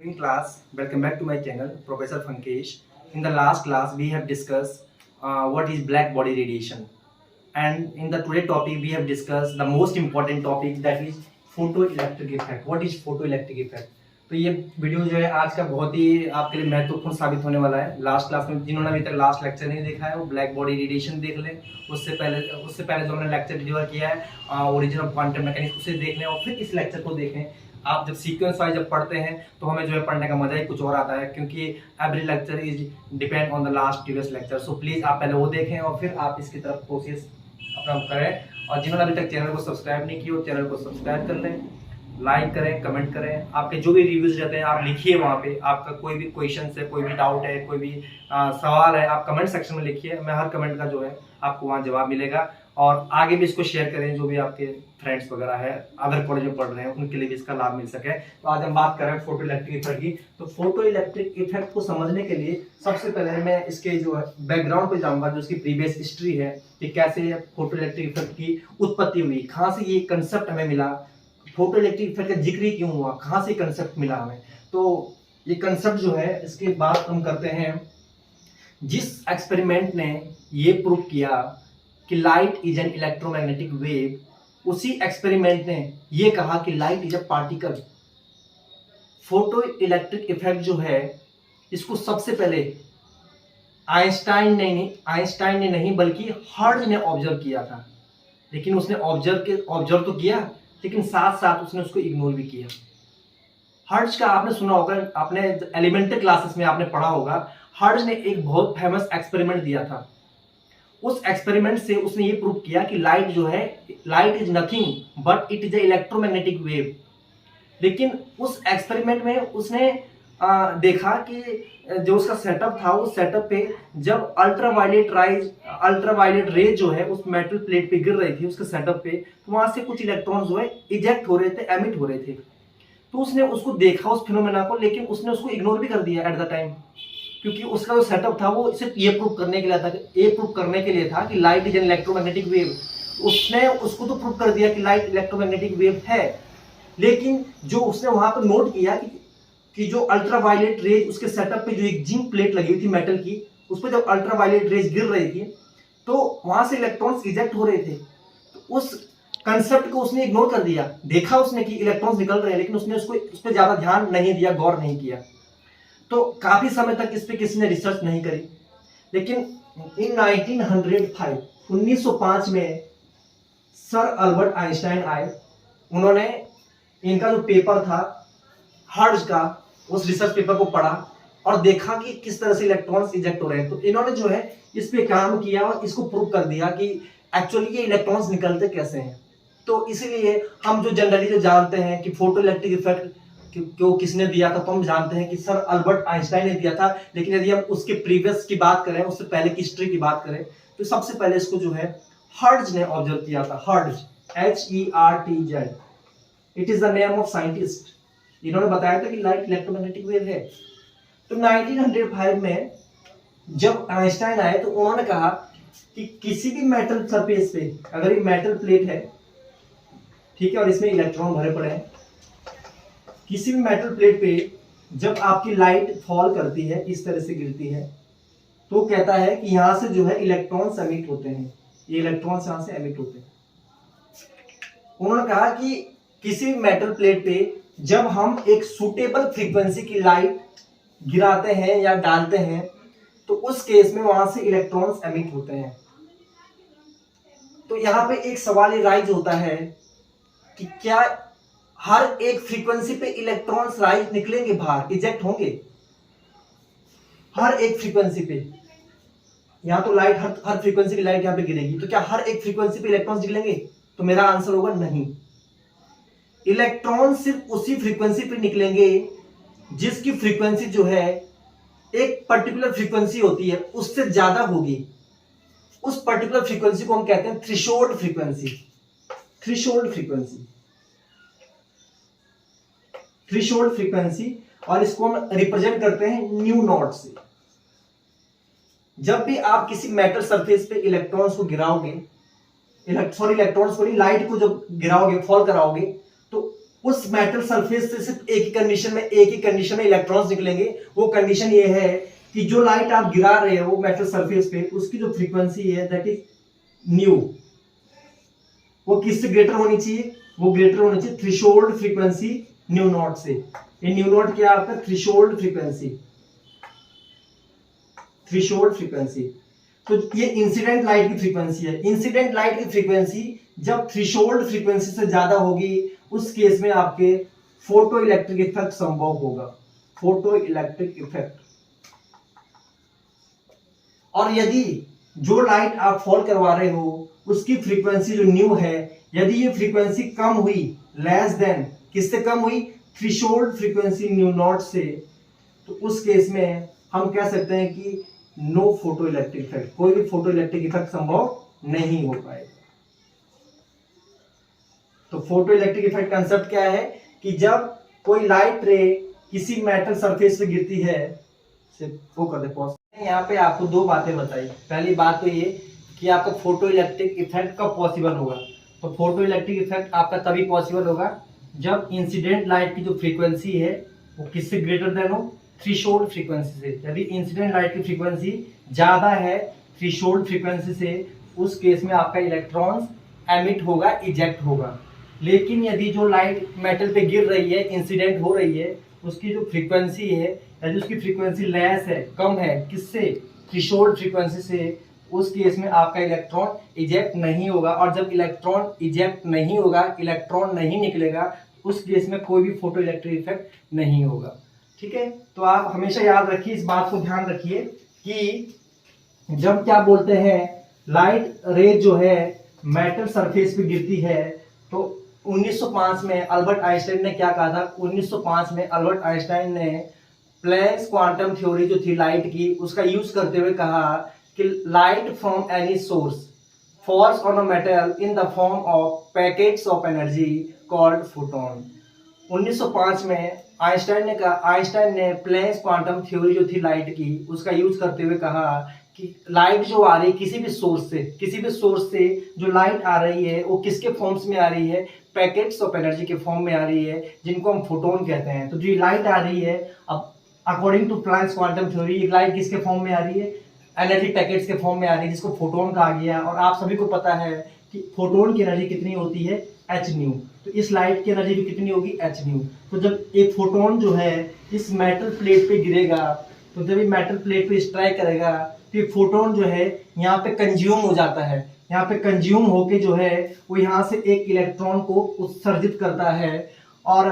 In class, welcome back to my channel, Professor Funkesh. In the last class, we have discussed what is black body radiation, and in the today topic, we have discussed the most important topic, that is photoelectric effect. What is photoelectric effect? तो ये video जो है आज का बहुत ही आपके लिए महत्वपूर्ण साबित होने वाला है। लास्ट क्लास में जिन्होंने अभी तक लास्ट लेक्चर नहीं देखा है वो ब्लैक बॉडी रेडिएशन देख लें। उससे पहले जो हमने लेक्चर डिलीवर किया है ओरिजिन ऑफ क्वांटम मैकेनिक्स, उसे देख लें और फिर इस लेक्चर को देखें। आप जब सीक्वेंस वाइज जब पढ़ते हैं तो हमें जो है पढ़ने का मजा ही कुछ और आता है, क्योंकि every lecture is depend on the last previous lecture. So please आप पहले वो देखें और फिर आप इसकी तरफ कोशिश अपना करें। और जिन्होंने अभी तक चैनल को सब्सक्राइब नहीं किया, चैनल को सब्सक्राइब कर लें, लाइक करें, कमेंट करें। आपके जो भी रिव्यूज रहते हैं आप लिखिए वहाँ पे। आपका कोई भी क्वेश्चन है, कोई भी डाउट है, कोई भी सवाल है, आप कमेंट सेक्शन में लिखिए। मैं हर कमेंट का जो है आपको वहाँ जवाब मिलेगा। और आगे भी इसको शेयर करें, जो भी आपके फ्रेंड्स वगैरह है अदर कॉलेज में पढ़ रहे हैं उनके लिए भी इसका लाभ मिल सके। तो आज हम बात कर रहे हैं फोटो इलेक्ट्रिक इफेक्ट की। तो फोटो इलेक्ट्रिक इफेक्ट को समझने के लिए सबसे पहले मैं इसके जो है बैकग्राउंड पे जाऊंगा, जो इसकी प्रीवियस हिस्ट्री है कि कैसे फोटो इलेक्ट्रिक इफेक्ट की उत्पत्ति हुई, कहाँ से ये कंसेप्ट हमें मिला, फोटो इलेक्ट्रिक इफेक्ट का जिक्र क्यों हुआ, कहाँ से कंसेप्ट मिला हमें। तो ये कंसेप्ट जो है इसके बाद हम करते हैं जिस एक्सपेरिमेंट ने ये प्रूव किया कि light is an electromagnetic wave, उसी एक्सपेरिमेंट ने ये कहा कि light is a particle. Photo electric effect जो है इसको सबसे पहले आइंस्टाइन ने नहीं बल्कि हर्ट्ज ने ऑब्जर्व किया था। लेकिन उसने ऑब्जर्व तो किया, लेकिन साथ साथ उसने उसको इग्नोर भी किया। हर्ट्ज का आपने सुना होगा, आपने एलिमेंट्री क्लासेस में आपने पढ़ा होगा। हर्ट्ज ने एक बहुत फेमस एक्सपेरिमेंट दिया था। उस एक्सपेरिमेंट से उसने ये प्रूव किया कि लाइट जो है, light is nothing but it is a electromagnetic wave. लेकिन उस एक्सपेरिमेंट में उसने देखा कि जो उसका सेटअप था, उस सेटअप पे जब अल्ट्रावायलेट रेज जो है उस मेटल प्लेट पे गिर रही थी उसके सेटअप पे, तो वहां से कुछ इलेक्ट्रॉन्स जो है इजेक्ट हो रहे थे, एमिट हो रहे थे। तो उसने उसको देखा उस फिनोमेना को, लेकिन उसने उसको इग्नोर भी कर दिया एट द टाइम, क्योंकि उसका जो सेटअप था वो सिर्फ ये प्रूव करने के लिए था कि light is an electromagnetic wave. उसने उसको तो प्रूव कर दिया कि लाइट इलेक्ट्रोमैग्नेटिक वेव है, लेकिन जो उसने वहां पर नोट किया कि जो अल्ट्रावायलेट रेज उसके सेटअप पे जो एक जिंक प्लेट लगी हुई थी मेटल की, उस पर जब अल्ट्रावायलेट रेज गिर रही थी तो वहां से इलेक्ट्रॉन्स इजेक्ट हो रहे थे। तो उस कंसेप्ट को उसने इग्नोर कर दिया। देखा उसने कि इलेक्ट्रॉन्स निकल रहे हैं, लेकिन उसने उस पर ज्यादा ध्यान नहीं दिया, गौर नहीं किया। तो काफी समय तक इस पे किसी ने रिसर्च नहीं करी। लेकिन इन 1905 में सर अल्बर्ट आइंस्टाइन आए। उन्होंने इनका जो पेपर था हर्ट्ज का, उस रिसर्च पेपर को पढ़ा और देखा कि किस तरह से इलेक्ट्रॉन्स इजेक्ट हो रहे हैं। तो इन्होंने जो है इस पे काम किया और इसको प्रूव कर दिया कि एक्चुअली ये इलेक्ट्रॉन्स निकलते कैसे हैं। तो इसीलिए हम जो जनरली जो जानते हैं कि फोटो इलेक्ट्रिक इफेक्ट क्यों किसने दिया था, तो हम जानते हैं कि सर अल्बर्ट आइंस्टाइन ने दिया था। लेकिन यदि हम उसके प्रीवियस की बात करें, उससे पहले की हिस्ट्री की बात करें, तो सबसे पहले इसको जो है हर्ट्ज ने ऑब्जर्व किया था। Hertz, HERTZ, it is the name of scientist. इन्होंने बताया था कि लाइट इलेक्ट्रोमैग्नेटिक वेव है। तो 1905 में जब आइंस्टाइन आए तो उन्होंने कहा कि किसी भी मेटल सरफेस पे, अगर ये मेटल प्लेट है, ठीक है, और इसमें इलेक्ट्रॉन भरे पड़े हैं, किसी भी मेटल प्लेट पे जब आपकी लाइट फॉल करती है, इस तरह से गिरती है, तो कहता है कि यहां से जो है इलेक्ट्रॉन्स एमिट होते हैं। ये इलेक्ट्रॉन्स यहां से एमिट होते हैं। उन्होंने कहा कि किसी भी मेटल प्लेट पे जब हम एक सुटेबल फ्रीक्वेंसी की लाइट गिराते हैं या डालते हैं, तो उस केस में वहां से इलेक्ट्रॉन्स एमिट होते हैं। तो यहां पे एक सवाल ये राइज होता है कि क्या हर एक फ्रीक्वेंसी पे इलेक्ट्रॉन्स राइज निकलेंगे बाहर, इजेक्ट होंगे? हर एक फ्रीक्वेंसी पे, यहां तो लाइट हर फ्रीक्वेंसी की लाइट यहां पे गिरेगी, तो क्या हर एक फ्रीक्वेंसी पे इलेक्ट्रॉन्स निकलेंगे? तो मेरा आंसर होगा नहीं। इलेक्ट्रॉन सिर्फ उसी फ्रीक्वेंसी पे निकलेंगे जिसकी फ्रीक्वेंसी जो है एक पर्टिकुलर फ्रीक्वेंसी होती है, उससे ज्यादा होगी। उस पर्टिकुलर फ्रीक्वेंसी को हम कहते हैं threshold frequency. Threshold frequency, threshold frequency, और इसको हम रिप्रेजेंट करते हैं न्यू नॉट से। जब भी आप किसी मेटल सरफेस पे इलेक्ट्रॉन्स को गिराओगे, इलेक्ट्रॉन्स को नहीं, लाइट को जब गिराओगे, फॉल कराओगे, तो उस मेटल सरफेस से सिर्फ एक ही कंडीशन में इलेक्ट्रॉन्स निकलेंगे। वो कंडीशन ये है कि जो लाइट आप गिरा रहे हो मेटल सरफेस पे, उसकी जो फ्रीक्वेंसी है दैट इज न्यू, वो किससे ग्रेटर होनी चाहिए? वो ग्रेटर होनी चाहिए थ्रेशोल्ड फ्रीक्वेंसी न्यू नॉट से। ये न्यू नॉट क्या आपका? Threshold frequency, threshold frequency. तो ये इंसिडेंट लाइट की फ्रीक्वेंसी है। इंसिडेंट लाइट की फ्रीक्वेंसी जब थ्रेशोल्ड फ्रीक्वेंसी से ज्यादा होगी, उस केस में आपके फोटो इलेक्ट्रिक इफेक्ट संभव होगा, फोटो इलेक्ट्रिक इफेक्ट। और यदि जो लाइट आप फॉल करवा रहे हो उसकी फ्रीक्वेंसी जो न्यू है, यदि ये फ्रीक्वेंसी कम हुई, लेस देन, किससे कम हुई? थ्रेशोल्ड फ्रीक्वेंसी न्यू नॉट से, तो उस केस में हम कह सकते हैं कि नो फोटो इलेक्ट्रिक इफेक्ट, कोई भी फोटो इलेक्ट्रिक इफेक्ट संभव नहीं हो पाएगा। तो फोटो इलेक्ट्रिक इफेक्ट कंसेप्ट क्या है कि जब कोई लाइट रे किसी मेटल सरफेस पे गिरती है, वो कर दे पॉज। यहाँ पे आपको दो बातें बताई। पहली बात तो ये कि आपका फोटो इलेक्ट्रिक इफेक्ट कब पॉसिबल होगा। तो फोटो इलेक्ट्रिक इफेक्ट आपका तभी पॉसिबल होगा जब इंसिडेंट लाइट की जो फ्रीक्वेंसी है वो किससे ग्रेटर देन हो? थ्रेशोल्ड फ्रीक्वेंसी से। यदि इंसिडेंट लाइट की फ्रीक्वेंसी ज्यादा है थ्रेशोल्ड फ्रीक्वेंसी से, उस केस में आपका इलेक्ट्रॉन्स एमिट होगा, इजेक्ट होगा। लेकिन यदि जो लाइट मेटल पे गिर रही है, इंसिडेंट हो रही है, उसकी जो फ्रीक्वेंसी है, यदि उसकी फ्रीक्वेंसी लेस है, कम है, किससे? थ्रेशोल्ड फ्रीक्वेंसी से, उस केस में आपका इलेक्ट्रॉन इजेक्ट नहीं होगा। और जब इलेक्ट्रॉन इजेक्ट नहीं होगा, इलेक्ट्रॉन नहीं निकलेगा, उस केस में कोई भी फोटो इलेक्ट्रिक इफेक्ट नहीं होगा। ठीक है, तो आप हमेशा याद रखिए, इस बात को ध्यान रखिए कि जब क्या बोलते हैं लाइट रे जो है मेटल सरफेस पे गिरती है, तो 1905 में अल्बर्ट आइंस्टाइन ने क्या कहा था? 1905 में अल्बर्ट आइंस्टाइन ने प्लैंक्स क्वांटम थ्योरी जो थी लाइट की, उसका यूज करते हुए कहा कि light from any source falls on a metal in the form of packets of energy called photon। 1905 में आइंस्टाइन ने प्लैंक्स क्वांटम थ्योरी जो थी लाइट की, उसका यूज करते हुए कहा कि लाइट जो आ रही किसी भी सोर्स से जो लाइट आ रही है वो किसके फॉर्म्स में आ रही है? पैकेट्स ऑफ एनर्जी के फॉर्म में आ रही है, जिनको हम फोटोन कहते हैं। तो जो लाइट आ रही है, अब according to Planck's quantum theory, ये लाइट किसके फॉर्म में आ रही है? एनर्जी पैकेट्स के फॉर्म में आ रही है, जिसको फोटोन कहा गया। और आप सभी को पता है कि फोटोन की एनर्जी कितनी होती है? H new. तो इस लाइट की एनर्जी भी कितनी होगी? H new. तो जब एक फोटोन जो है इस मेटल प्लेट पे गिरेगा, तो जब ये मेटल प्लेट पे स्ट्राइक करेगा, तो ये फोटोन जो है यहाँ पे कंज्यूम हो जाता है। यहाँ पे कंज्यूम होके जो है वो यहाँ से एक इलेक्ट्रॉन को उत्सर्जित करता है और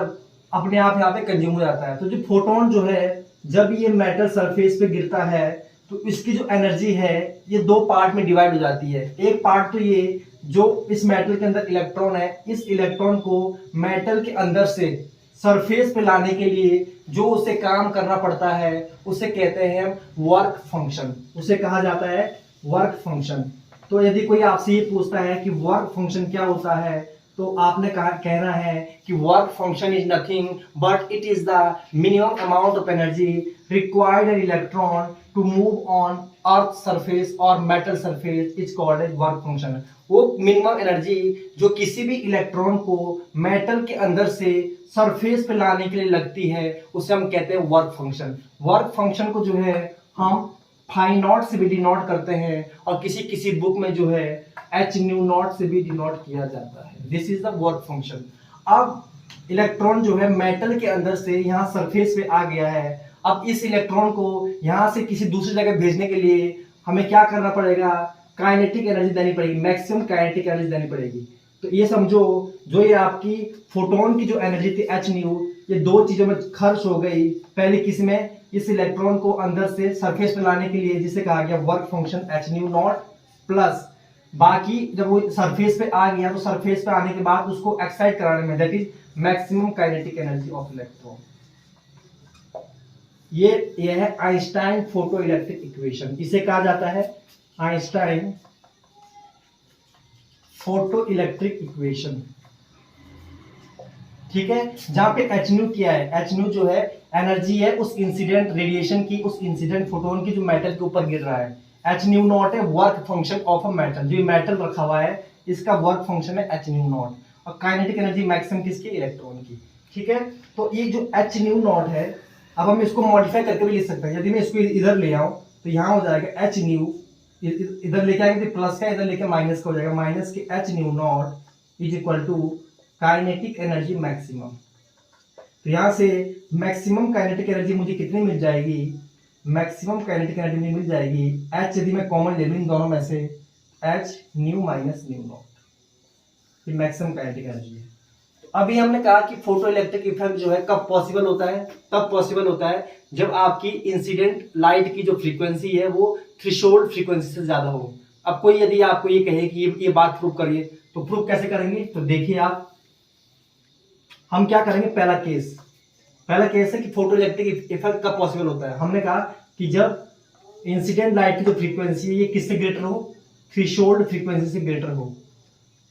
अपने आप यहाँ पे कंज्यूम हो जाता है। तो जो फोटोन जो है जब ये मेटल सरफेस पे गिरता है, तो इसकी जो एनर्जी है ये दो पार्ट में डिवाइड हो जाती है। एक पार्ट तो ये जो इस मेटल के अंदर इलेक्ट्रॉन है, इस इलेक्ट्रॉन को मेटल के अंदर से सरफेस पे लाने के लिए जो उसे काम करना पड़ता है, उसे कहते हैं वर्क फंक्शन। उसे कहा जाता है वर्क फंक्शन। तो यदि कोई आपसे ये पूछता है कि वर्क फंक्शन क्या होता है, तो आपने कहना है कि work function is nothing but it is the minimum amount of energy required an electron to move on earth surface और metal surface is called as work function. वो मिनिमम एनर्जी जो किसी भी इलेक्ट्रॉन को मेटल के अंदर से surface पे लाने के लिए लगती है, उसे हम कहते हैं वर्क फंक्शन। वर्क फंक्शन को जो है हम फाई नॉट से भी डिनोट करते हैं और किसी किसी बुक में जो है एच न्यू नॉट से भी डिनोट किया जाता है। This is the work function. अब इलेक्ट्रॉन जो है मेटल के अंदर से यहाँ सरफेस पे आ गया है। अब इस इलेक्ट्रॉन को यहाँ से किसी दूसरी जगह भेजने के लिए हमें क्या करना पड़ेगा? काइनेटिक एनर्जी देनी पड़ेगी, मैक्सिमम काइनेटिक एनर्जी देनी पड़ेगी। तो ये समझो जो ये आपकी फोटोन की जो एनर्जी थी एच न्यू, ये दो चीजों में खर्च हो गई। पहले किस में? इस इलेक्ट्रॉन को अंदर से सरफेस पे लाने के लिए, जिसे कहा गया work function H nu naught, plus बाकी जब वो सरफेस पे आ गया तो सरफेस पे आने के बाद उसको एक्साइट कराने में, that is maximum kinetic energy of electron. ये है आइंस्टाइन फोटो इलेक्ट्रिक इक्वेशन। इसे कहा जाता है आइंस्टाइन फोटो इलेक्ट्रिक इक्वेशन। ठीक है, जहां पे एच न्यू क्या है? एच न्यू जो है एनर्जी है उस इंसिडेंट रेडिएशन की, उस इंसिडेंट फोटोन की जो मेटल के ऊपर गिर रहा है। एच न्यू नॉट है work function of a metal. जो मेटल रखा हुआ है इसका वर्क फंक्शन है एच न्यू नॉट। और काइनेटिक एनर्जी मैक्सिमम किसकी, इलेक्ट्रॉन की। ठीक है, तो ये जो एच न्यू नॉट है, अब हम इसको मॉडिफाई करके भी लिख सकते हैं। यदि मैं इसको इधर ले आऊं तो यहाँ हो जाएगा एच न्यू, इधर लेके आएंगे तो प्लस का, इधर लेके माइनस का हो जाएगा, माइनस के H nu naught is equal to kinetic energy maximum. तो यहाँ से मैक्सिमम काइनेटिक एनर्जी मुझे कितनी मिल जाएगी, मैक्सिमम काइनेटिक एनर्जी मुझे मिल जाएगी एच, यदि मैं कॉमन ले लूँ इन दोनों में से, H nu minus new naught, ये मैक्सिमम काइनेटिक एनर्जी है। अभी हमने कहा कि फोटो इलेक्ट्रिक इफेक्ट जो है कब पॉसिबल होता है, तब पॉसिबल होता है जब आपकी इंसिडेंट लाइट की जो फ्रीक्वेंसी है वो थ्रेशोल्ड फ्रीक्वेंसी से ज्यादा हो। अब कोई यदि आपको ये कहे कि ये बात प्रूव करिए, तो प्रूव कैसे करेंगे, तो देखिए आप, हम क्या करेंगे, पहला केस है कि फोटो इलेक्ट्रिक इफेक्ट कब पॉसिबल होता है। हमने कहा कि जब इंसिडेंट लाइट की जो फ्रीक्वेंसी है ये किससे ग्रेटर हो, थ्रेशोल्ड फ्रीक्वेंसी से ग्रेटर हो।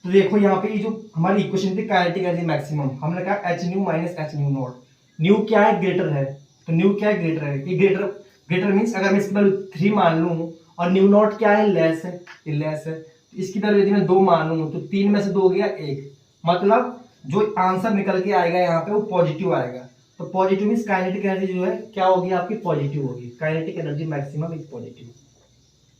तो देखो यहाँ पे ये जो हमारी इक्वेशन थी काइनेटिक एनर्जी मैक्सिमम, हमने कहा H nu minus H nu not, new क्या है, ग्रेटर है, तो न्यू क्या है, ग्रेटर है, ये ग्रेटर मीन्स अगर मैं इसकी वैल्यू 3 मान लूं और न्यू नॉट क्या है, लेस है, ये लेस है, तो इसकी वैल्यू यदि मैं 2 मान लूं तो 3 में से 2 हो गया 1, मतलब जो आंसर निकल के आएगा यहाँ पे वो पॉजिटिव आएगा। तो पॉजिटिव मीन्स काइनेटिक एनर्जी जो है क्या होगी आपकी, पॉजिटिव होगी, kinetic energy maximum is positive,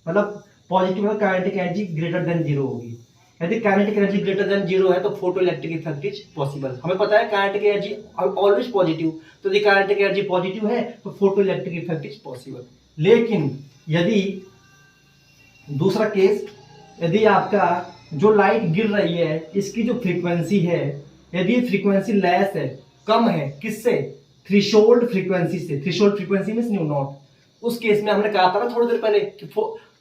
मतलब पॉजिटिव में काइनेटिक एनर्जी ग्रेटर देन 0 होगी। यदि काइनेटिक एनर्जी ग्रेटर देन 0 है तो photo electric effect is possible. हमें पता है काइनेटिक एनर्जी ऑलवेज पॉजिटिव, तो यदि काइनेटिक एनर्जी पॉजिटिव है तो photo electric effect is possible. लेकिन यदि दूसरा केस, यदि आपका जो लाइट गिर रही है इसकी जो फ्रीक्वेंसी है, यदि फ्रीक्वेंसी लेस है, कम है, किससे, थ्रेशोल्ड फ्रीक्वेंसी से, threshold frequency means new not, उस केस में हमने कहा था ना थोड़ी देर पहले कि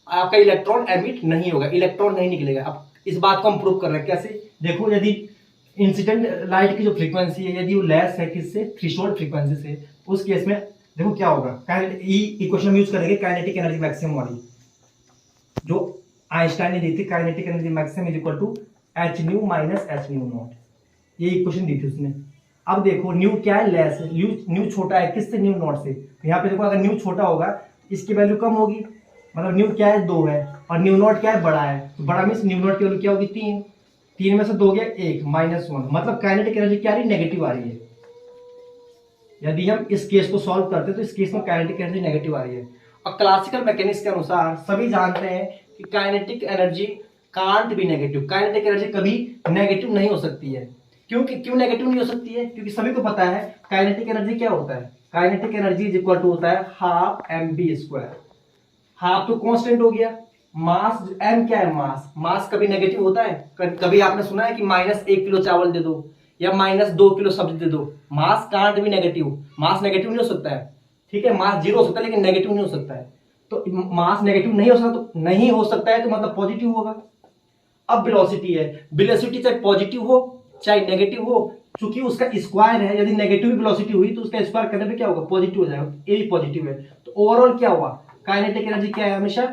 आपका इलेक्ट्रॉन एमिट नहीं होगा, इलेक्ट्रॉन नहीं निकलेगा। अब इस बात को हम प्रूव कर रहे हैं, कैसे, देखो यदि इंसिडेंट लाइट की जो फ्रीक्वेंसी है यदि वो लेस है किससे, थ्रेशोल्ड फ्रीक्वेंसी से, उस केस में देखो क्या होगा, इक्वेशन हम यूज करेंगे काइनेटिक एनर्जी मैक्सिमम वाली जो आइंस्टाइन ने दी थी, kinetic energy maximum is equal to H nu minus H nu naught, ये इक्वेशन दी थी उसने। अब देखो न्यू क्या है, लेस है, न्यू छोटा है किससे, न्यू नॉट से, तो यहाँ पे देखो अगर न्यू छोटा होगा इसकी वैल्यू कम होगी, मतलब न्यू क्या है, 2 है, और न्यू नॉट क्या है, बड़ा है, तो बड़ा मीन्स न्यू नॉट की वैल्यू क्या होगी, 3, 3 में से 2 गया 1, -1, मतलब काइनेटिक एनर्जी क्या आ रही, नेगेटिव आ रही है। यदि हम इस केस को सॉल्व करते हैं तो इस केस में काइनेटिक एनर्जी नेगेटिव आ रही है। और क्लासिकल मैकेनिक्स के अनुसार सभी जानते हैं कि kinetic energy can't be negative, kinetic energy कभी नेगेटिव नहीं हो सकती है। क्यों नेगेटिव नहीं हो सकती है, क्योंकि सभी को पता है काइनेटिक एनर्जी क्या होता है, kinetic energy is equal to होता है हाफ mv², हाफ तो कांस्टेंट हो गया, मास m क्या है, मास कभी नेगेटिव होता है, कभी आपने सुना है कि -1 किलो चावल दे दो या -2 किलो सब्जी दे दो, मास कांट भी नेगेटिव, मास नेगेटिव नहीं हो सकता है, ठीक है, मास 0 हो सकता है लेकिन नेगेटिव नहीं हो सकता है। तो मास नेगेटिव नहीं हो सकता, तो नहीं हो सकता है तो मतलब पॉजिटिव होगा। अब वेलोसिटी है, वेलोसिटी चाहे पॉजिटिव हो चाहे नेगेटिव हो, चूंकि उसका स्क्वायर है, यदि नेगेटिव वेलोसिटी हुई तो उसका स्क्वायर करने पे क्या होगा, पॉजिटिव हो जाएगा, ये भी पॉजिटिव है। तो ओवरऑल क्या हुआ, काइनेटिक एनर्जी क्या है, हमेशा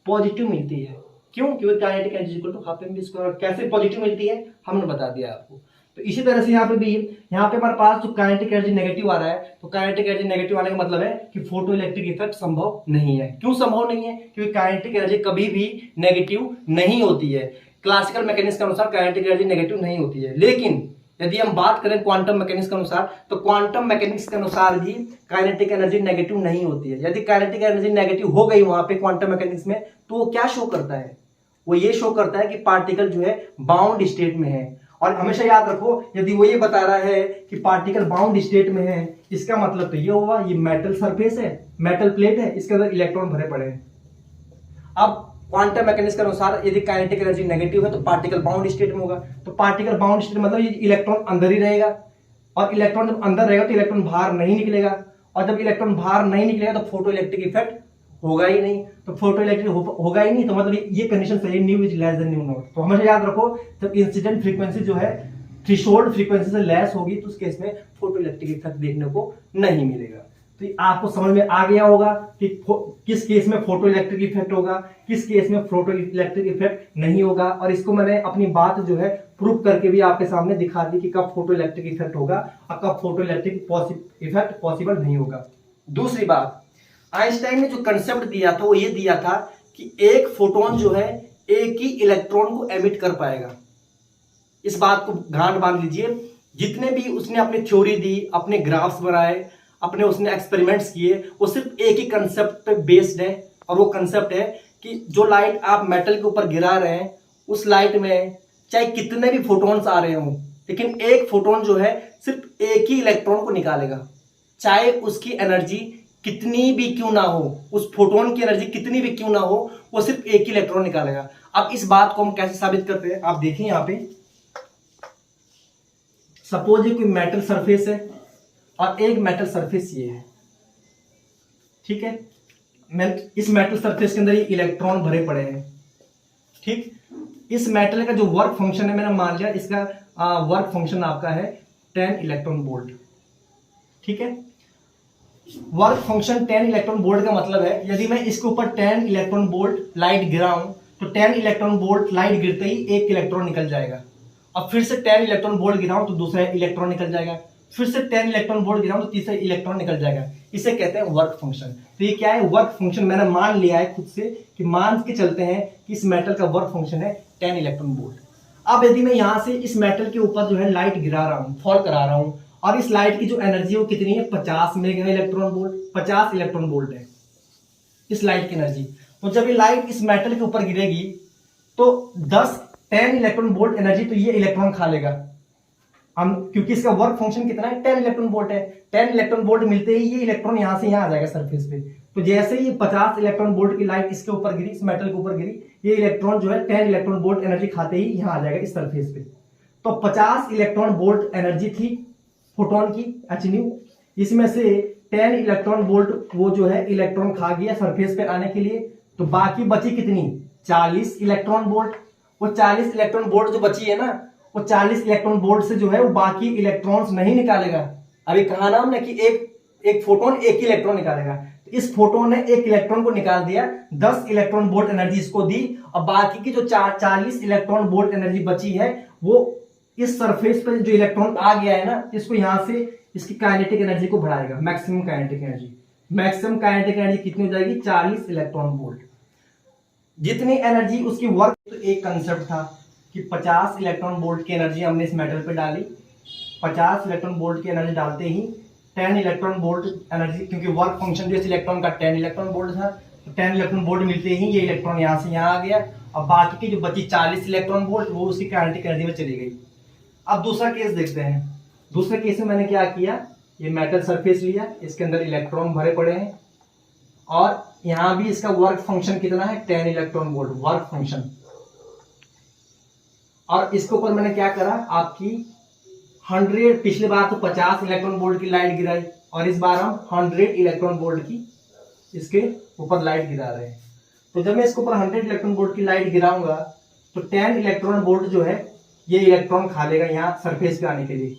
पॉजिटिव मिलती है। क्यों, क्योंकि kinetic energy equal to half mv²। कैसे पॉजिटिव मिलती है हमने बता दिया आपको। तो इसी तरह से यहाँ पे भी, यहाँ पे हमारे पास जो काइनेटिक एनर्जी नेगेटिव आ रहा है, तो काइनेटिक एनर्जी नेगेटिव आने का मतलब है कि फोटो इलेक्ट्रिक इफेक्ट संभव नहीं है। क्यों संभव नहीं है, क्योंकि काइनेटिक एनर्जी कभी भी नेगेटिव नहीं होती है। क्लासिकल मैकेनिक्स के अनुसार काइनेटिक एनर्जी नेगेटिव नहीं होती है। लेकिन यदि हम बात करें क्वांटम मैकेनिक्स के अनुसार, तो क्वांटम मैकेनिक्स के अनुसार भी काइनेटिक एनर्जी नेगेटिव नहीं होती है। यदि काइनेटिक एनर्जी नेगेटिव हो गई वहां पे क्वांटम मैकेनिक्स में, तो वो क्या शो करता है, वो ये शो करता है कि पार्टिकल जो है बाउंड स्टेट में है। और हमेशा याद रखो, यदि वो ये बता रहा है कि पार्टिकल बाउंड स्टेट में है, इसका मतलब तो ये हुआ ये मेटल सरफेस है, मेटल प्लेट है, इसके अंदर इलेक्ट्रॉन भरे पड़े हैं। अब क्वांटम मैकेनिक्स के अनुसार यदि काइनेटिक एनर्जी नेगेटिव है तो पार्टिकल बाउंड स्टेट में होगा। तो पार्टिकल बाउंड स्टेट मतलब ये इलेक्ट्रॉन अंदर ही रहेगा, और इलेक्ट्रॉन जब अंदर रहेगा तो इलेक्ट्रॉन बाहर नहीं निकलेगा, और जब इलेक्ट्रॉन बाहर नहीं निकलेगा तो फोटो इलेक्ट्रिक इफेक्ट होगा ही नहीं। तो फोटो इलेक्ट्रिक होगा ही नहीं, तो मतलब ये कंडीशन सही है, new is less than new not. तो हमेशा याद रखो, जब इंसिडेंट फ्रीक्वेंसी जो है थ्रेशोल्ड फ्रीक्वेंसी से लेस होगी तो उस केस में फोटो इलेक्ट्रिक इफेक्ट देखने को नहीं मिलेगा। तो आपको समझ में आ गया होगा कि किस केस में फोटो इलेक्ट्रिक इफेक्ट होगा, किस केस में फोटो इलेक्ट्रिक इफेक्ट नहीं होगा। और इसको मैंने अपनी बात जो है प्रूव करके भी आपके सामने दिखा दी कि कब फोटो इलेक्ट्रिक इफेक्ट होगा और कब फोटो इलेक्ट्रिक इफेक्ट पॉसिबल नहीं होगा। दूसरी बात, आइंस्टाइन ने जो कंसेप्ट दिया था वो ये दिया था कि एक फोटोन जो है एक ही इलेक्ट्रॉन को एमिट कर पाएगा, इस बात को गांठ बांध लीजिए, जितने भी उसने अपनी थ्योरी दी, अपने ग्राफ्स बनाए, अपने उसने एक्सपेरिमेंट्स किए, वो सिर्फ एक ही कंसेप्ट पे बेस्ड है, और वो कंसेप्ट है कि जो लाइट आप मेटल के ऊपर गिरा रहे हैं उस लाइट में चाहे कितने भी फोटॉन्स आ रहे हों, लेकिन एक फोटोन जो है सिर्फ एक ही इलेक्ट्रॉन को निकालेगा, चाहे उसकी एनर्जी कितनी भी क्यों ना हो, उस फोटोन की एनर्जी कितनी भी क्यों ना हो, वो सिर्फ एक ही इलेक्ट्रॉन निकालेगा। अब इस बात को हम कैसे साबित करते हैं, आप देखिए यहाँ पे सपोज ये कोई मेटल सरफेस है और एक मेटल सरफेस ये है, ठीक है। इस मेटल सरफेस के अंदर ये इलेक्ट्रॉन भरे पड़े हैं, ठीक। इस मेटल का जो वर्क फंक्शन है, मैंने मान लिया इसका वर्क फंक्शन आपका है 10 इलेक्ट्रॉन वोल्ट, ठीक है। वर्क फंक्शन 10 इलेक्ट्रॉन वोल्ट का मतलब है यदि मैं इसके ऊपर 10 इलेक्ट्रॉन वोल्ट लाइट गिराऊं तो 10 इलेक्ट्रॉन वोल्ट लाइट गिरते ही एक इलेक्ट्रॉन निकल जाएगा, और फिर से 10 इलेक्ट्रॉन वोल्ट गिराऊं तो दूसरा इलेक्ट्रॉन निकल जाएगा, फिर से 10 इलेक्ट्रॉन वोल्ट गिराऊं तो तीसरा इलेक्ट्रॉन निकल जाएगा। इसे कहते हैं वर्क फंक्शन। तो ये क्या है, वर्क फंक्शन मैंने मान लिया है खुद से कि मान के चलते हैं कि इस मेटल का वर्क फंक्शन है 10 इलेक्ट्रॉन वोल्ट। अब यदि मैं यहाँ से इस मेटल के ऊपर जो है लाइट गिरा रहा हूँ, फॉल करा रहा हूँ, और इस लाइट की जो एनर्जी है वो कितनी है, 50 mega electron volt, 50 electron volt है इस लाइट की एनर्जी। तो जब ये लाइट इस मेटल के ऊपर गिरेगी तो 10 इलेक्ट्रॉन वोल्ट एनर्जी तो ये इलेक्ट्रॉन खा लेगा, हम क्योंकि इसका वर्क फंक्शन कितना है 10 इलेक्ट्रॉन वोल्ट है। 10 इलेक्ट्रॉन वोल्ट मिलते ही ये इलेक्ट्रॉन यहां से यहां आ जाएगा सरफेस पे। तो जैसे ही 50 इलेक्ट्रॉन वोल्ट की लाइट इसके ऊपर गिरी, इस मेटल के ऊपर गिरी, ये इलेक्ट्रॉन जो है 10 इलेक्ट्रॉन वोल्ट एनर्जी खाते ही यहां आ जाएगा इस सरफेस पे। तो 50 इलेक्ट्रॉन वोल्ट एनर्जी थी फोटोन की hν, इसमें से 10 इलेक्ट्रॉन वोल्ट वो जो है इलेक्ट्रॉन खा गया सरफेस पे आने के लिए, तो बाकी बची कितनी 40 इलेक्ट्रॉन वोल्ट। वो 40 इलेक्ट्रॉन वोल्ट जो बची है ना, वो 40 इलेक्ट्रॉन वोल्ट से जो है वो बाकी इलेक्ट्रॉन्स नहीं निकालेगा। अभी कहा ना हमने कि एक फोटोन एक ही इलेक्ट्रॉन निकालेगा, तो इस फोटोन ने एक इलेक्ट्रॉन को निकाल दिया, 10 इलेक्ट्रॉन वोल्ट एनर्जी इसको दी, और बाकी की जो 40 इलेक्ट्रॉन वोल्ट एनर्जी बची है वो इस सरफेस पर जो इलेक्ट्रॉन आ गया है ना, इसको यहां से इसकी काइनेटिक एनर्जी को बढ़ाएगा, maximum kinetic energy. Maximum kinetic energy कितनी हो जाएगी, 40 इलेक्ट्रॉन वोल्ट। जितनी एनर्जी उसकी वर्क, तो एक कंसेप्ट था कि 50 इलेक्ट्रॉन वोल्ट की एनर्जी हमने इस मेटल पे डाली, 50 इलेक्ट्रॉन वोल्ट की एनर्जी डालते ही 10 इलेक्ट्रॉन वोल्ट एनर्जी, क्योंकि वर्क फंक्शन जो इस इलेक्ट्रॉन का 10 इलेक्ट्रॉन वोल्ट था, तो 10 इलेक्ट्रॉन वोल्ट मिलते ही ये इलेक्ट्रॉन यहां से यहां आ गया, और बाकी की जो बची 40 इलेक्ट्रॉन वोल्ट वो उसकी काइनेटिक एनर्जी में चली गई। अब दूसरा केस देखते हैं। दूसरे केस में मैंने क्या किया, ये मेटल सरफेस लिया, इसके अंदर इलेक्ट्रॉन भरे पड़े हैं, और यहां भी इसका वर्क फंक्शन कितना है 10 इलेक्ट्रॉन वोल्ट वर्क फंक्शन। और इसके ऊपर मैंने क्या करा, आपकी 100, पिछली बार तो 50 इलेक्ट्रॉन वोल्ट की लाइट गिराई, और इस बार हम 100 इलेक्ट्रॉन वोल्ट की इसके ऊपर लाइट गिरा रहे हैं। तो जब मैं इसके ऊपर 100 इलेक्ट्रॉन वोल्ट की लाइट गिराऊंगा तो 10 इलेक्ट्रॉन वोल्ट जो है ये इलेक्ट्रॉन खा लेगा यहाँ सरफेस पे आने के लिए,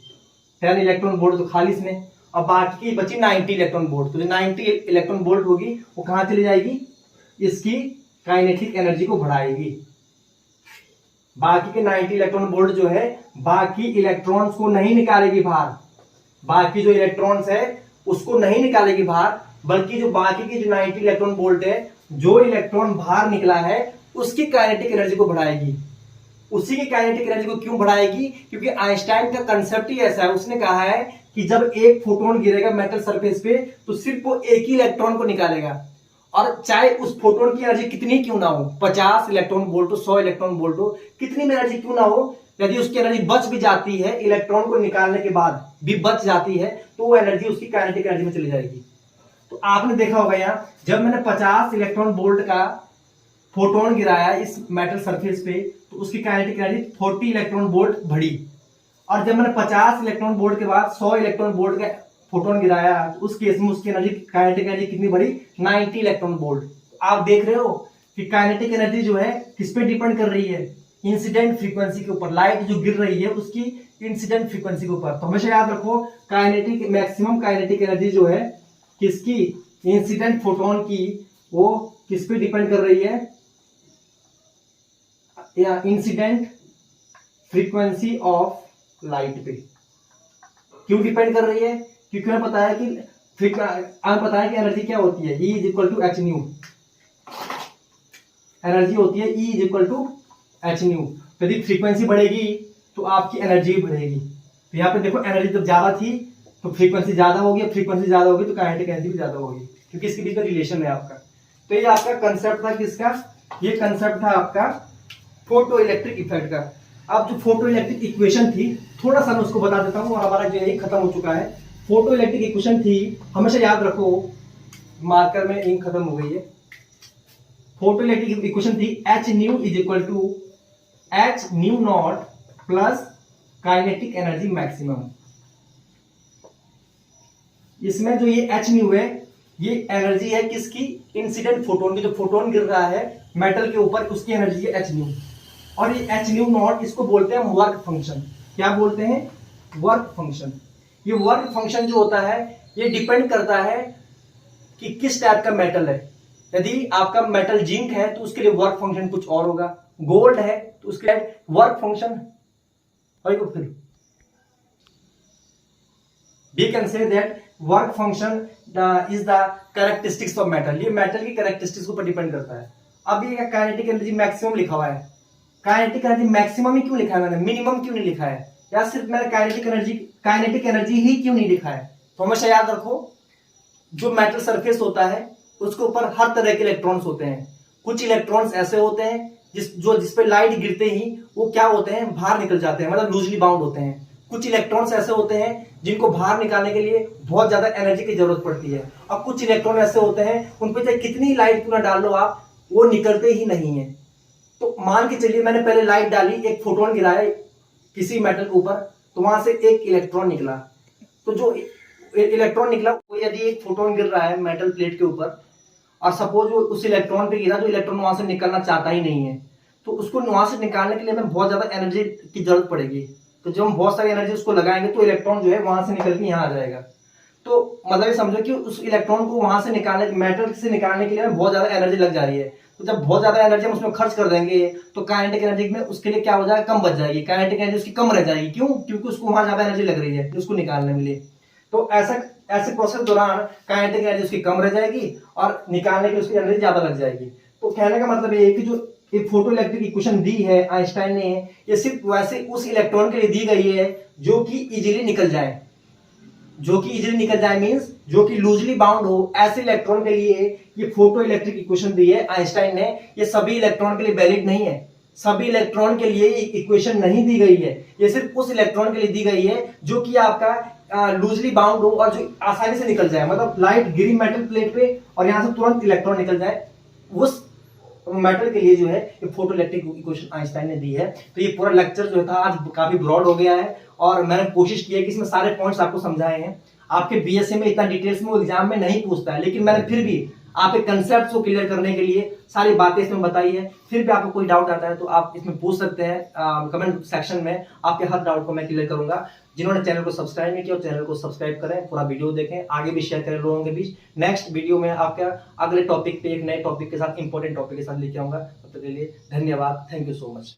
10 इलेक्ट्रॉन वोल्ट तो खा ली इसने, और बाकी की बची 90 इलेक्ट्रॉन वोल्ट। तो जो 90 इलेक्ट्रॉन वोल्ट होगी वो कहाँ चली जाएगी, इसकी काइनेटिक एनर्जी को बढ़ाएगी। बाकी के 90 इलेक्ट्रॉन वोल्ट जो है बाकी इलेक्ट्रॉन्स को नहीं निकालेगी बाहर, बाकी जो इलेक्ट्रॉन्स है उसको नहीं निकालेगी बाहर, बल्कि जो बाकी की जो 90 इलेक्ट्रॉन वोल्ट है, जो इलेक्ट्रॉन बाहर निकला है उसकी काइनेटिक एनर्जी को बढ़ाएगी। उसी की काइनेटिक एनर्जी को क्यों बढ़ाएगी, क्योंकि आइंस्टाइन का कंसेप्ट ही ऐसा है, उसने कहा है कि जब एक फोटोन गिरेगा मेटल सरफेस पे तो सिर्फ वो एक ही इलेक्ट्रॉन को निकालेगा, और चाहे उस फोटोन की एनर्जी कितनी क्यों ना हो, 50 इलेक्ट्रॉन वोल्ट हो, 100 इलेक्ट्रॉन वोल्ट हो, कितनी भी एनर्जी क्यों ना हो, यदि उसकी एनर्जी बच भी जाती है, इलेक्ट्रॉन को निकालने के बाद भी बच जाती है, तो वो एनर्जी उसकी काइनेटिक एनर्जी में चली जाएगी। तो आपने देखा होगा यहाँ जब मैंने 50 इलेक्ट्रॉन वोल्ट का फोटोन गिराया इस मेटल सरफेस पे, तो उसकी काइनेटिक एनर्जी 40 इलेक्ट्रॉन वोल्ट बढ़ी, और जब मैंने 50 इलेक्ट्रॉन वोल्ट के बाद 100 इलेक्ट्रॉन वोल्ट का फोटोन गिराया तो उस केस में उसकी एनर्जी काइनेटिक एनर्जी कितनी बढ़ी, 90 इलेक्ट्रॉन वोल्ट। आप देख रहे हो कि काइनेटिक एनर्जी जो है किस पे डिपेंड कर रही है, इंसिडेंट फ्रीक्वेंसी के ऊपर, लाइट जो गिर रही है उसकी इंसिडेंट फ्रीक्वेंसी के ऊपर। तो हमेशा याद रखो काइनेटिक मैक्सिमम काइनेटिक एनर्जी जो है किसकी, इंसिडेंट फोटोन की, वो किस पे डिपेंड कर रही है, या इंसिडेंट फ्रीक्वेंसी ऑफ लाइट पे। क्यों डिपेंड कर रही है, क्योंकि हमें पता है कि एनर्जी क्या होती है, E is equal to H nu, energy होती है E is equal to H nu. यदि फ्रीक्वेंसी बढ़ेगी तो आपकी एनर्जी भी बढ़ेगी। तो यहाँ पे देखो एनर्जी जब ज्यादा थी तो फ्रीक्वेंसी ज्यादा होगी, फ्रीक्वेंसी ज्यादा होगी तो काइनेटिक एनर्जी भी ज्यादा होगी, क्योंकि इसके बीच में रिलेशन है आपका। तो ये आपका कंसेप्ट था किसका, ये कंसेप्ट था आपका फोटो इलेक्ट्रिक इफेक्ट का। अब जो फोटो इलेक्ट्रिक इक्वेशन थी थोड़ा सा मैं उसको बता देता हूँ और हमारा जो यही खत्म हो चुका है। फोटो इलेक्ट्रिक इक्वेशन थी, हमेशा याद रखो, मार्कर में इंक खत्म हो गई है। फोटो इलेक्ट्रिक इक्वेशन थी H nu is equal to H nu naught plus kinetic energy maximum. इसमें जो ये एच न्यू है ये एनर्जी है किसकी, इंसिडेंट फोटोन की, जो फोटोन गिर रहा है मेटल के ऊपर उसकी एनर्जी है एच न्यू। और ये एच न्यू नॉट इसको बोलते हैं वर्क फंक्शन। क्या बोलते हैं, वर्क फंक्शन। ये वर्क फंक्शन जो होता है ये डिपेंड करता है कि किस टाइप का मेटल है। यदि आपका मेटल जिंक है तो उसके लिए वर्क फंक्शन कुछ और होगा, गोल्ड है तो उसके लिए वर्क फंक्शन फिर we can say that work function is the characteristics of metal। ये मेटल की कैरेक्टरिस्टिक्स ऊपर डिपेंड करता है। अब ये काइनेटिक एनर्जी मैक्सिमम लिखा हुआ है, काइनेटिक एनर्जी मैक्सिमम ही क्यों लिखा है मैंने, मिनिमम क्यों नहीं लिखा है, या सिर्फ मैंने काइनेटिक एनर्जी ही क्यों नहीं लिखा है। तो हमेशा याद रखो जो मेटल सरफेस होता है उसके ऊपर हर तरह के इलेक्ट्रॉन्स होते हैं। कुछ इलेक्ट्रॉन्स ऐसे होते हैं जिस पे लाइट गिरते ही वो क्या होते हैं, बाहर निकल जाते हैं, मतलब लूजली बाउंड होते हैं। कुछ इलेक्ट्रॉन्स ऐसे होते हैं जिनको बाहर निकालने के लिए बहुत ज्यादा एनर्जी की जरूरत पड़ती है। और कुछ इलेक्ट्रॉन ऐसे होते हैं उन पर चाहे कितनी लाइट क्यों ना डाल लो आप, वो निकलते ही नहीं है। तो मान के चलिए मैंने पहले लाइट डाली, एक फोटोन गिराया किसी मेटल के ऊपर, तो वहां से एक इलेक्ट्रॉन निकला। तो जो इलेक्ट्रॉन निकला वो यदि एक फोटोन गिर रहा है मेटल प्लेट के ऊपर और सपोज वो उस इलेक्ट्रॉन पे गिरा, जो इलेक्ट्रॉन वहां से निकलना चाहता ही नहीं है, तो उसको वहां से निकालने के लिए हमें बहुत ज्यादा एनर्जी की जरूरत पड़ेगी। तो जब हम बहुत सारी एनर्जी उसको लगाएंगे तो इलेक्ट्रॉन जो है वहां से निकल के यहाँ आ जाएगा। तो मतलब ये समझो कि उस इलेक्ट्रॉन को वहां से निकालने, मेटल से निकालने के लिए बहुत ज्यादा एनर्जी लग जा रही है। तो जब बहुत ज्यादा एनर्जी हम उसमें खर्च कर देंगे तो काइनेटिक एनर्जी में उसके लिए क्या हो जाएगा, कम बच जाएगी, काइनेटिक एनर्जी उसकी कम रह जाएगी। क्यों, क्योंकि उसको वहां ज्यादा एनर्जी लग रही है उसको निकालने के लिए। तो ऐसे प्रोसेस दौरान काइनेटिक एनर्जी उसकी कम रह जाएगी और निकालने की उसकी एनर्जी ज्यादा लग जाएगी। तो कहने का मतलब ये है कि जो एक फोटो इलेक्ट्रिक इक्वेशन दी है आइंस्टाइन ने, ये सिर्फ वैसे उस इलेक्ट्रॉन के लिए दी गई है जो कि इजीली निकल जाए। जो कि इजीली निकल जाए मींस जो कि लूजली बाउंड हो, ऐसे इलेक्ट्रॉन के लिए ये फोटो इलेक्ट्रिक इक्वेशन दी है आइंस्टाइन ने। ये सभी इलेक्ट्रॉन के लिए वैलिड नहीं है, सभी इलेक्ट्रॉन के लिए इक्वेशन नहीं दी गई है। ये सिर्फ उस इलेक्ट्रॉन के लिए दी गई है जो कि आपका लूजली बाउंड हो और जो आसानी से निकल जाए, मतलब लाइट गिरी मेटल प्लेट पे और यहां से तुरंत इलेक्ट्रॉन निकल जाए, उस मेटल के लिए जो है ये फोटो इलेक्ट्रिक इक्वेशन आइंस्टाइन ने दी है। तो ये पूरा लेक्चर जो था आज काफी ब्रॉड हो गया है और मैंने कोशिश की है कि इसमें सारे पॉइंट्स आपको समझाए हैं। आपके बीएसए में इतना डिटेल्स में वो एग्जाम में नहीं पूछता है, लेकिन मैंने फिर भी आपके कंसेप्ट को क्लियर करने के लिए सारी बातें इसमें बताई है। फिर भी आपको कोई डाउट आता है तो आप इसमें पूछ सकते हैं कमेंट सेक्शन में, आपके हर डाउट को मैं क्लियर करूंगा। जिन्होंने चैनल को सब्सक्राइब नहीं किया चैनल को सब्सक्राइब करें, पूरा वीडियो देखें, आगे भी शेयर करें लोगों के बीच। नेक्स्ट वीडियो में आपका अगले टॉपिक पे एक नए टॉपिक के साथ, इंपॉर्टेंट टॉपिक के साथ लेके आऊंगा। तब तक के लिए धन्यवाद, थैंक यू सो मच।